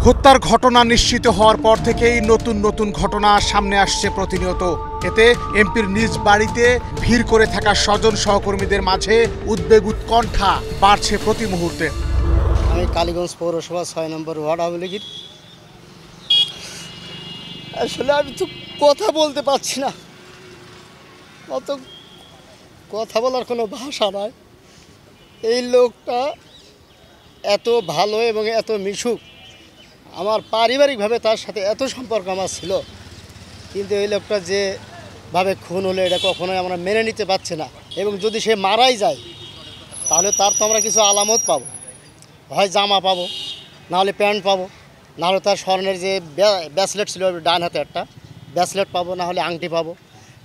হত্যার ঘটনা নিশ্চিত হওয়ার পর থেকেই নতুন নতুন ঘটনা সামনে আসছে প্রতিনিয়ত। এতে এমপির নিজ বাড়িতে ভিড় করে থাকা স্বজন সহকর্মীদের মাঝে উদ্বেগ উৎকণ্ঠা বাড়ছে প্রতি মুহূর্তে। আমি কালীগঞ্জ পৌরসভা ৬ নম্বর ওয়ার্ড আওয়ামী লীগের। আসলে আমি তো কথা বলতে পারছি না, অত কথা বলার কোনো ভাষা নাই। এই লোকটা এত ভালো এবং এত মিশুক, আমার পারিবারিকভাবে তার সাথে এত সম্পর্ক আমার ছিল, কিন্তু এই লোকটা যেভাবে খুন হলো এটা কখনোই আমরা মেনে নিতে পারছি না। এবং যদি সে মারাই যায় তাহলে তার তো আমরা কিছু আলামত পাবো, হয় জামা পাবো, নাহলে প্যান্ট পাবো, নাহলে তার স্বর্ণের যে ব্যাসলেট ছিল ডান হাতে একটা ব্যাসলেট পাবো, নাহলে আংটি পাবো,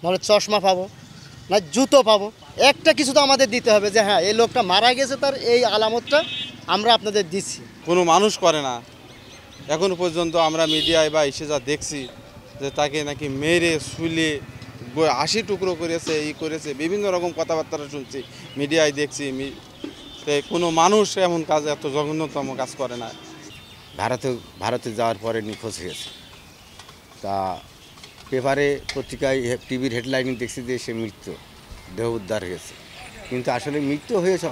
নাহলে চশমা পাবো, না জুতো পাবো। একটা কিছু তো আমাদের দিতে হবে যে হ্যাঁ এই লোকটা মারা গেছে, তার এই আলামতটা আমরা আপনাদের দিচ্ছি। কোনো মানুষ করে না এখনো পর্যন্ত। আমরা মিডিয়ায় বা এসে যা দেখছি যে তাকে নাকি মেরে শুলে ৮০ টুকরো করেছে, করেছে, বিভিন্ন রকম কথাবার্তা শুনছি, মিডিয়ায় দেখছি। কোনো মানুষ এমন কাজ, এত জঘন্যতম কাজ করে না। ভারতে যাওয়ার পরে নিখোঁজ হয়েছে। তা পেপারে, পত্রিকায়, টিভির হেডলাইনে দেখছি যে সে মৃত্যু, দেহ উদ্ধার হয়েছে। কিন্তু আসলে মৃত্যু হয়েছে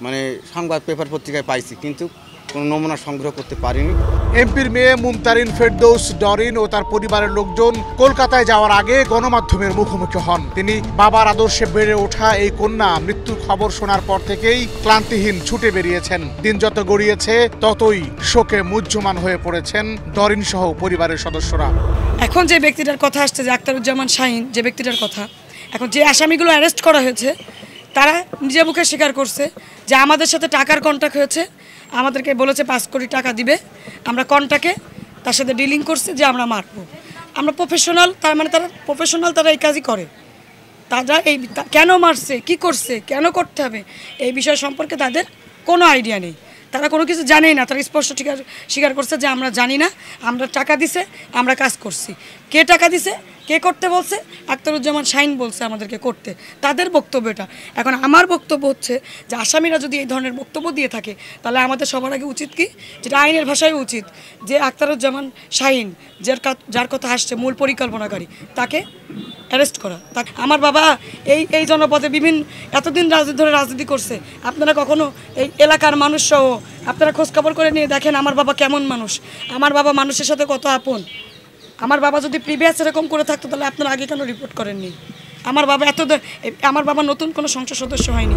মানে সংবাদ পেপার পত্রিকায় পাইছি, কিন্তু কোনো নমুনা সংগ্রহ করতে পারিনি। এমপির মেয়ে মুমতারিন ফেরদৌস ডরিন ও তার পরিবারের লোকজন কলকাতায় যাওয়ার আগে গণমাধ্যমের মুখোমুখি হন। তিনি বাবার আদর্শে বেড়ে ওঠা এই কন্যা মৃত্যুর খবর শোনার পর থেকেই ক্লান্তিহীন ছুটে বেরিয়েছেন। দিন যত গড়িয়েছে ততই শোকে মুহ্যমান হয়ে পড়েছেন ডরিন সহ পরিবারের সদস্যরা। এখন যে ব্যক্তিটার কথা আসছে, যে আখতারুজ্জামান শাহীন, যে ব্যক্তিটার কথা, এখন যে আসামিগুলো অ্যারেস্ট করা হয়েছে তারা নিজে মুখে স্বীকার করছে যে আমাদের সাথে টাকার কন্ট্যাক্ট হয়েছে, আমাদেরকে বলেছে ৫ কোটি টাকা দিবে, আমরা কন্ট্যাক্টে তার সাথে ডিলিং করছে যে আমরা মারবো। আমরা প্রফেশনাল, তার মানে তারা প্রফেশনাল, তারা এই কাজই করে। তারা এই কেন মারছে, কি করছে, কেন করতে হবে এই বিষয় সম্পর্কে তাদের কোনো আইডিয়া নেই, তারা কোনো কিছু জানেই না। তারা স্পষ্ট স্বীকার করছে যে আমরা জানি না, আমরা টাকা দিছে, আমরা কাজ করছি। কে টাকা দিছে, কে করতে বলছে? আখতারুজ্জামান শাহীন বলছে আমাদেরকে করতে, তাদের বক্তব্য এটা। এখন আমার বক্তব্য হচ্ছে যে আসামিরা যদি এই ধরনের বক্তব্য দিয়ে থাকে তাহলে আমাদের সবার আগে উচিত কি, যেটা আইনের ভাষায় উচিত, যে আখতারুজ্জামান শাহীন যার কথা আসছে মূল পরিকল্পনাকারী, তাকে অ্যারেস্ট করা। আমার বাবা এই জনপদে এতদিন ধরে রাজনীতি করছে। আপনারা কখনো এই এলাকার মানুষ সহ আপনারা খোঁজখবর করে নিয়ে দেখেন আমার বাবা কেমন মানুষ, আমার বাবা মানুষের সাথে কত আপন। আমার বাবা যদি প্রিভিয়াস এরকম করে থাকতো তাহলে আপনারা আগে কেন রিপোর্ট করেননি? আমার বাবা নতুন কোনো সংসদ সদস্য হয়নি।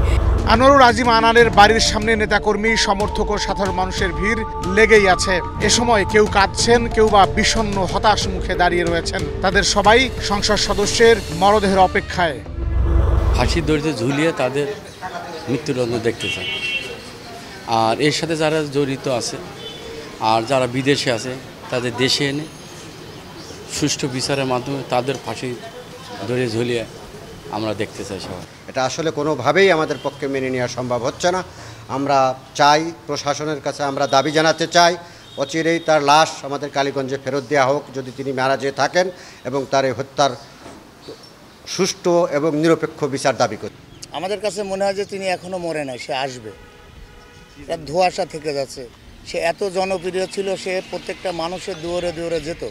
আনোয়ারুল আজিম আনানের বাড়ির সামনে নেতাকর্মী, সমর্থক ও সাধারণ মানুষের ভিড় লেগেই আছে। এ সময় কেউ কাঁদছেন, কেউ বা বিষণ্ণ হতাশ মুখে দাঁড়িয়ে রয়েছেন। তাদের সবাই সংসদ সদস্যের মরদেহের অপেক্ষায়। ফাঁসির দড়িতে ঝুলিয়ে তাদের মৃত্যুদণ্ড দেখতে চায়। আর এর সাথে যারা জড়িত আছে আর যারা বিদেশে আছে তাদের দেশে এনে সুষ্ঠু বিচারের মাধ্যমে তাদের ফাঁসি দড়ি ঝুলিয়ে আমরা দেখতে চাই সবাই। এটা আসলে কোনোভাবেই আমাদের পক্ষে মেনে নেওয়া সম্ভব হচ্ছে না। আমরা চাই, প্রশাসনের কাছে আমরা দাবি জানাতে চাই, অচিরেই তার লাশ আমাদের কালীগঞ্জে ফেরত দেওয়া হোক যদি তিনি মারা যেয়ে থাকেন, এবং তার এই হত্যার সুষ্ঠু এবং নিরপেক্ষ বিচার দাবি করি। আমাদের কাছে মনে হয় যে তিনি এখনও মরে নাই, সে আসবে। তার ধোঁয়াশা থেকে যাচ্ছে। সে এত জনপ্রিয় ছিল, সে প্রত্যেকটা মানুষের দুয়ারে দুয়ারে যেত।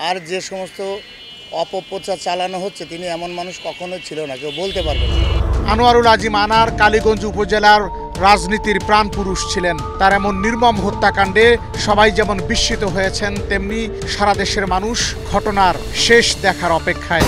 আর যে সমস্ত অপপ্রচার চালানো হচ্ছে, তিনি এমন মানুষ কখনোই ছিল না, কেউ বলতে পারবে না। আনোয়ারুল আজিম আনার কালীগঞ্জ উপজেলার রাজনীতির প্রাণপুরুষ ছিলেন। তার এমন নির্মম হত্যাকাণ্ডে সবাই যেমন বিস্মিত হয়েছেন, তেমনি সারা দেশের মানুষ ঘটনার শেষ দেখার অপেক্ষায়।